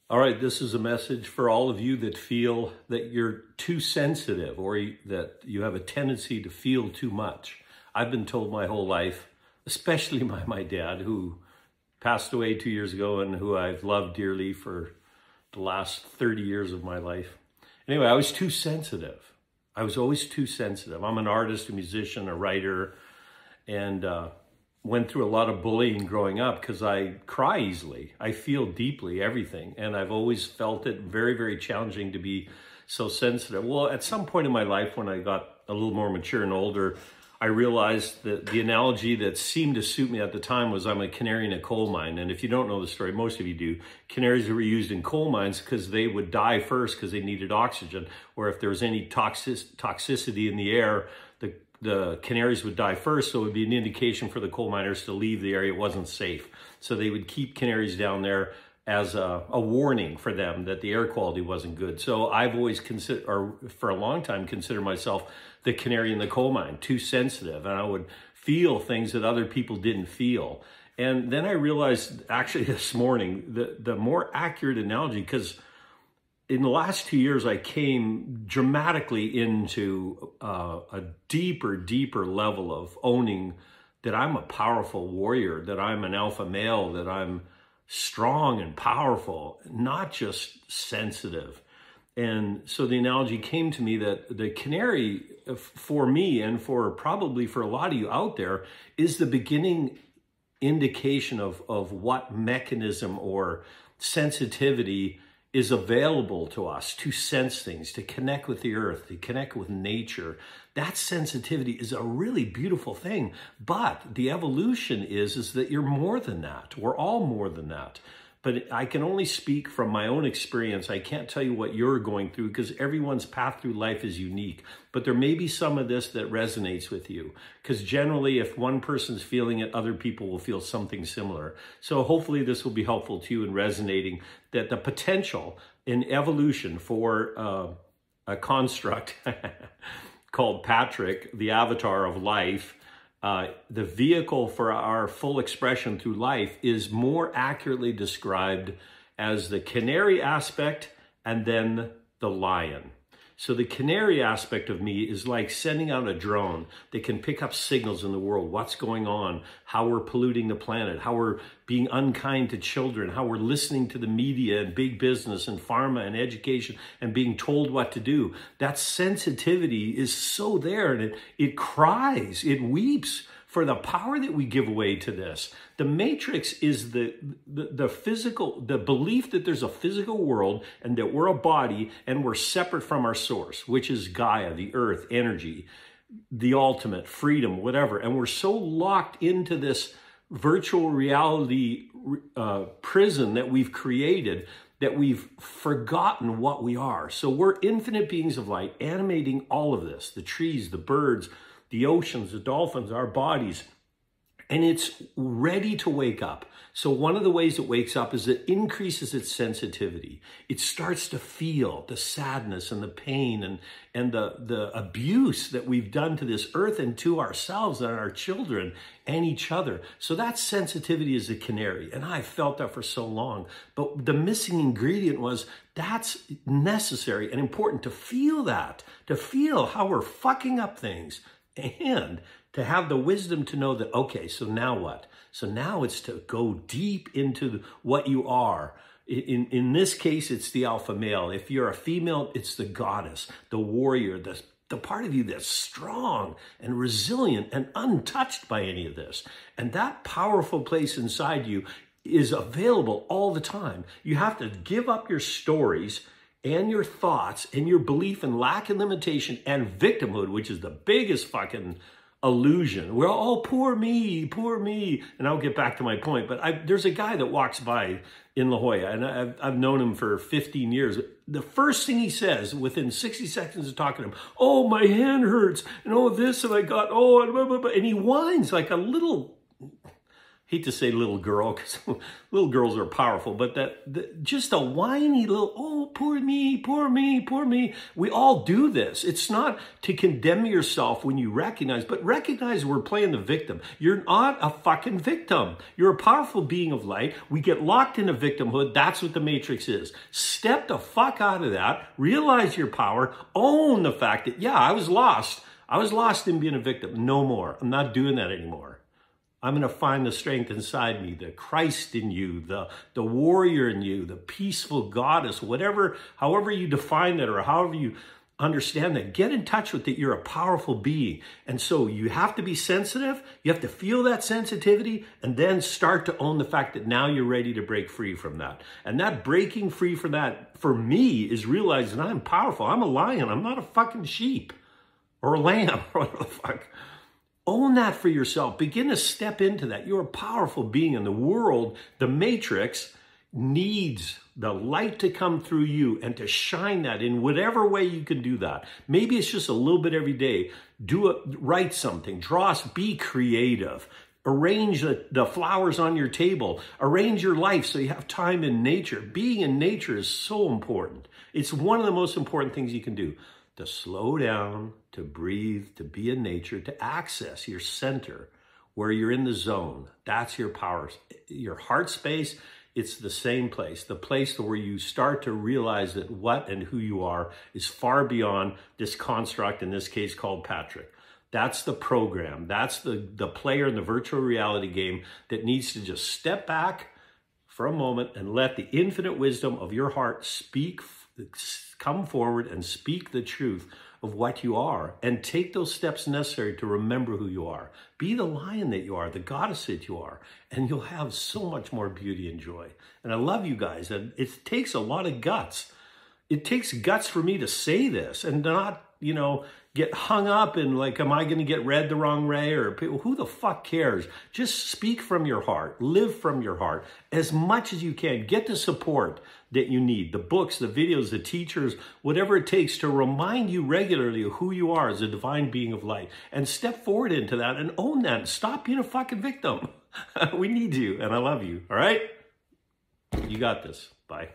All right, this is a message for all of you that feel that you're too sensitive or that you have a tendency to feel too much. I've been told my whole life, especially by my dad, who passed away 2 years ago and who I've loved dearly for the last 30 years of my life. Anyway, I was too sensitive. I was always too sensitive. I'm an artist, a musician, a writer, and went through a lot of bullying growing up because I cry easily. I feel deeply everything. And I've always felt it very, very challenging to be so sensitive. Well, at some point in my life when I got a little more mature and older, I realized that the analogy that seemed to suit me at the time was I'm a canary in a coal mine. And if you don't know the story, most of you do, canaries were used in coal mines because they would die first because they needed oxygen. Or if there was any toxicity in the air, the canaries would die first, so it would be an indication for the coal miners to leave the area. It wasn't safe. So they would keep canaries down there as a warning for them that the air quality wasn't good. So I've always considered, or for a long time, considered myself the canary in the coal mine, too sensitive. And I would feel things that other people didn't feel. And then I realized, actually this morning, the more accurate analogy, because in the last 2 years, I came dramatically into a deeper level of owning that I'm a powerful warrior, that I'm an alpha male, that I'm strong and powerful, not just sensitive. And so the analogy came to me that the canary, for me and for probably for a lot of you out there, is the beginning indication of what mechanism or sensitivity is available to us to sense things, to connect with the earth, to connect with nature. That sensitivity is a really beautiful thing. But the evolution is that you're more than that. We're all more than that. But I can only speak from my own experience. I can't tell you what you're going through because everyone's path through life is unique. But there may be some of this that resonates with you because generally if one person's feeling it, other people will feel something similar. So hopefully this will be helpful to you in resonating that the potential in evolution for a construct called Patrick, the avatar of life, the vehicle for our full expression through life is more accurately described as the canary aspect and then the lion. So the canary aspect of me is like sending out a drone that can pick up signals in the world, what's going on, how we're polluting the planet, how we're being unkind to children, how we're listening to the media and big business and pharma and education and being told what to do. That sensitivity is so there and it cries, it weeps for the power that we give away to this. The matrix is the physical, the belief that there's a physical world and that we're a body and we're separate from our source, which is Gaia, the earth, energy, the ultimate, freedom, whatever. And we're so locked into this virtual reality prison that we've created that we've forgotten what we are. So we're infinite beings of light animating all of this, the trees, the birds, the oceans, the dolphins, our bodies, and it's ready to wake up. So one of the ways it wakes up is it increases its sensitivity. It starts to feel the sadness and the pain and the abuse that we've done to this earth and to ourselves and our children and each other. So that sensitivity is a canary, and I felt that for so long. But the missing ingredient was that's necessary and important to feel that, to feel how we're fucking up things. And to have the wisdom to know that, okay, so now what? So now it's to go deep into what you are. In this case, it's the alpha male. If you're a female, it's the goddess, the warrior, the part of you that's strong and resilient and untouched by any of this. And that powerful place inside you is available all the time. You have to give up your stories and your thoughts and your belief in lack and limitation and victimhood, which is the biggest fucking illusion. We're all, poor me, and I'll get back to my point. But there's a guy that walks by in La Jolla, and I've known him for 15 years. The first thing he says within 60 seconds of talking to him, oh, my hand hurts, and oh, this, and I got, oh, and blah, blah, blah. And he whines like a little, hate to say little girl, because little girls are powerful, but just a whiny little, oh, poor me, poor me, poor me. We all do this. It's not to condemn yourself when you recognize, but recognize we're playing the victim. You're not a fucking victim. You're a powerful being of light. We get locked into victimhood. That's what the Matrix is. Step the fuck out of that. Realize your power. Own the fact that, yeah, I was lost. I was lost in being a victim. No more. I'm not doing that anymore. I'm going to find the strength inside me, the Christ in you, the warrior in you, the peaceful goddess, whatever, however you define that or however you understand that. Get in touch with that. You're a powerful being. And so you have to be sensitive. You have to feel that sensitivity and then start to own the fact that now you're ready to break free from that. And that breaking free from that, for me, is realizing I'm powerful. I'm a lion. I'm not a fucking sheep or a lamb or whatever the fuck. Own that for yourself. Begin to step into that. You're a powerful being in the world. The Matrix needs the light to come through you and to shine that in whatever way you can do that. Maybe it's just a little bit every day. Do it, write something, draw, be creative. Arrange the flowers on your table. Arrange your life so you have time in nature. Being in nature is so important. It's one of the most important things you can do. To slow down, to breathe, to be in nature, to access your center where you're in the zone. That's your power. Your heart space, it's the same place. The place where you start to realize that what and who you are is far beyond this construct, in this case called Patrick. That's the program. That's the player in the virtual reality game that needs to just step back for a moment and let the infinite wisdom of your heart come forward and speak the truth of what you are and take those steps necessary to remember who you are. Be the lion that you are, the goddess that you are, and you'll have so much more beauty and joy. And I love you guys. And it takes a lot of guts. It takes guts for me to say this and not, get hung up in like, am I going to get read the wrong way? Or people, who the fuck cares? Just speak from your heart. Live from your heart as much as you can. Get the support that you need. The books, the videos, the teachers, whatever it takes to remind you regularly of who you are as a divine being of light. And step forward into that and own that. Stop being a fucking victim. We need you and I love you. All right? You got this. Bye.